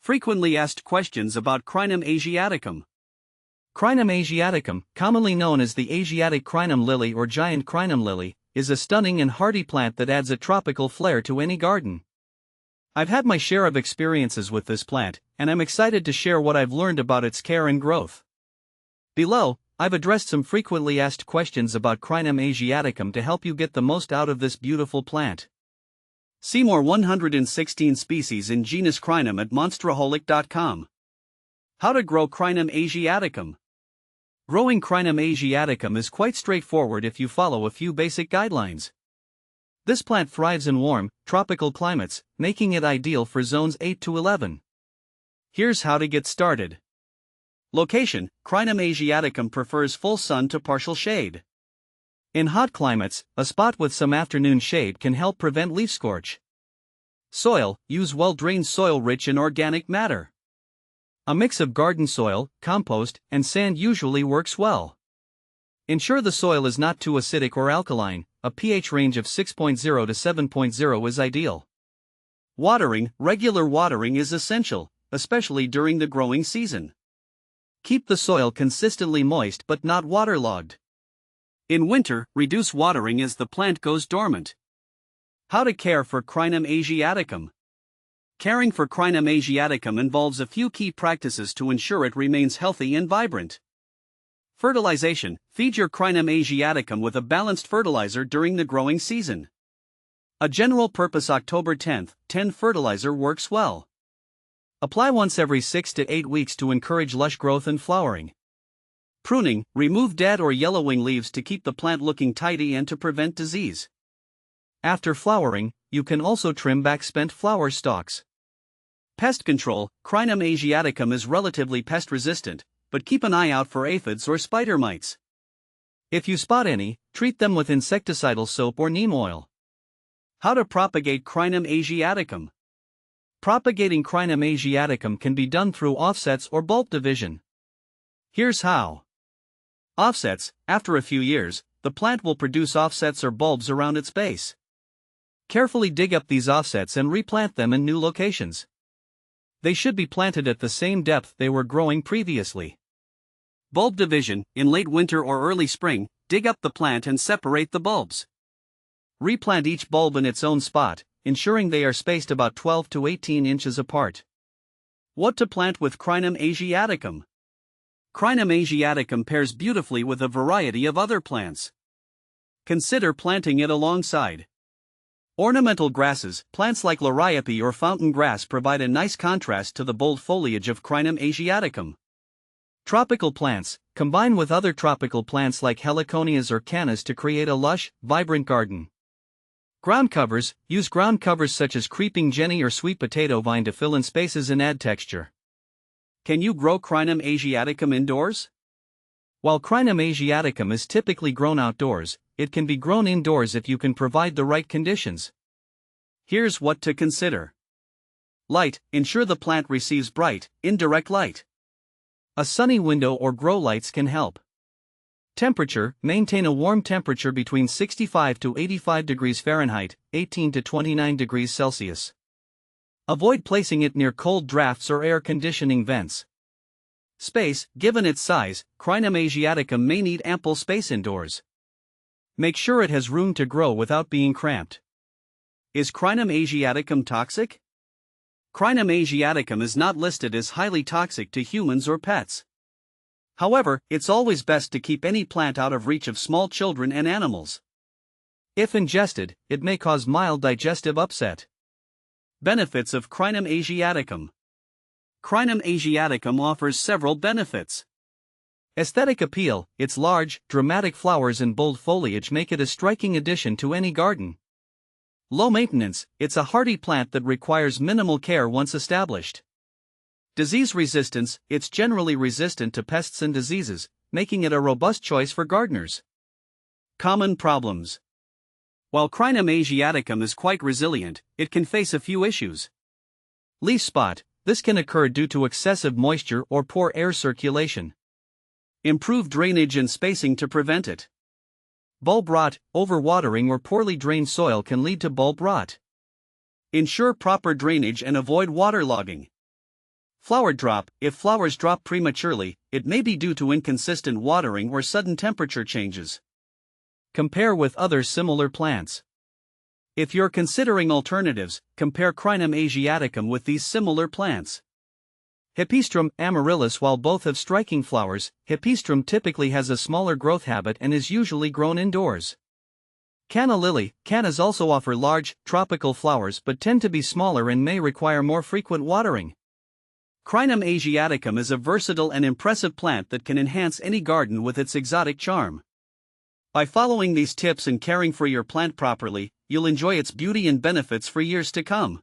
Frequently asked questions about Crinum Asiaticum. Crinum Asiaticum, commonly known as the Asiatic crinum lily or giant crinum lily, is a stunning and hardy plant that adds a tropical flair to any garden. I've had my share of experiences with this plant, and I'm excited to share what I've learned about its care and growth. Below, I've addressed some frequently asked questions about Crinum Asiaticum to help you get the most out of this beautiful plant. See more 116 species in genus Crinum at monsteraholic.com. How to grow Crinum Asiaticum. Growing Crinum Asiaticum is quite straightforward if you follow a few basic guidelines. This plant thrives in warm, tropical climates, making it ideal for zones 8 to 11. Here's how to get started. Location: Crinum Asiaticum prefers full sun to partial shade. In hot climates, a spot with some afternoon shade can help prevent leaf scorch. Soil: use well-drained soil rich in organic matter. A mix of garden soil, compost, and sand usually works well. Ensure the soil is not too acidic or alkaline. A pH range of 6.0 to 7.0 is ideal. Watering: regular watering is essential, especially during the growing season. Keep the soil consistently moist but not waterlogged. In winter, reduce watering as the plant goes dormant. How to care for Crinum Asiaticum. Caring for Crinum Asiaticum involves a few key practices to ensure it remains healthy and vibrant. Fertilization: feed your Crinum Asiaticum with a balanced fertilizer during the growing season. A general-purpose October 10 fertilizer works well. Apply once every 6 to 8 weeks to encourage lush growth and flowering. Pruning: remove dead or yellowing leaves to keep the plant looking tidy and to prevent disease. After flowering, you can also trim back spent flower stalks. Pest control: Crinum Asiaticum is relatively pest resistant, but keep an eye out for aphids or spider mites. If you spot any, treat them with insecticidal soap or neem oil. How to propagate Crinum Asiaticum. Propagating Crinum Asiaticum can be done through offsets or bulb division. Here's how. Offsets: after a few years, the plant will produce offsets or bulbs around its base. Carefully dig up these offsets and replant them in new locations. They should be planted at the same depth they were growing previously. Bulb division: in late winter or early spring, dig up the plant and separate the bulbs. Replant each bulb in its own spot, ensuring they are spaced about 12 to 18 inches apart. What to plant with Crinum Asiaticum. Crinum Asiaticum pairs beautifully with a variety of other plants. Consider planting it alongside ornamental grasses. Plants like liriope or fountain grass provide a nice contrast to the bold foliage of Crinum Asiaticum. Tropical plants: combine with other tropical plants like heliconias or cannas to create a lush, vibrant garden. Ground covers: use ground covers such as creeping jenny or sweet potato vine to fill in spaces and add texture. Can you grow Crinum Asiaticum indoors? While Crinum Asiaticum is typically grown outdoors, it can be grown indoors if you can provide the right conditions. Here's what to consider. Light: ensure the plant receives bright, indirect light. A sunny window or grow lights can help. Temperature: maintain a warm temperature between 65 to 85 degrees Fahrenheit, 18 to 29 degrees Celsius. Avoid placing it near cold drafts or air conditioning vents. Space: given its size, Crinum Asiaticum may need ample space indoors. Make sure it has room to grow without being cramped. Is Crinum Asiaticum toxic? Crinum Asiaticum is not listed as highly toxic to humans or pets. However, it's always best to keep any plant out of reach of small children and animals. If ingested, it may cause mild digestive upset. Benefits of Crinum Asiaticum. Crinum Asiaticum offers several benefits. Aesthetic appeal: its large, dramatic flowers and bold foliage make it a striking addition to any garden. Low maintenance: it's a hardy plant that requires minimal care once established. Disease resistance: it's generally resistant to pests and diseases, making it a robust choice for gardeners. Common problems. While Crinum Asiaticum is quite resilient, it can face a few issues. Leaf spot: this can occur due to excessive moisture or poor air circulation. Improve drainage and spacing to prevent it. Bulb rot: overwatering or poorly drained soil can lead to bulb rot. Ensure proper drainage and avoid waterlogging. Flower drop. If flowers drop prematurely, it may be due to inconsistent watering or sudden temperature changes. Compare with other similar plants. If you're considering alternatives, compare Crinum Asiaticum with these similar plants. Hypistrum, amaryllis. While both have striking flowers, Hypistrum typically has a smaller growth habit and is usually grown indoors. Canna lily. Cannas also offer large, tropical flowers but tend to be smaller and may require more frequent watering. Crinum Asiaticum is a versatile and impressive plant that can enhance any garden with its exotic charm. By following these tips and caring for your plant properly, you'll enjoy its beauty and benefits for years to come.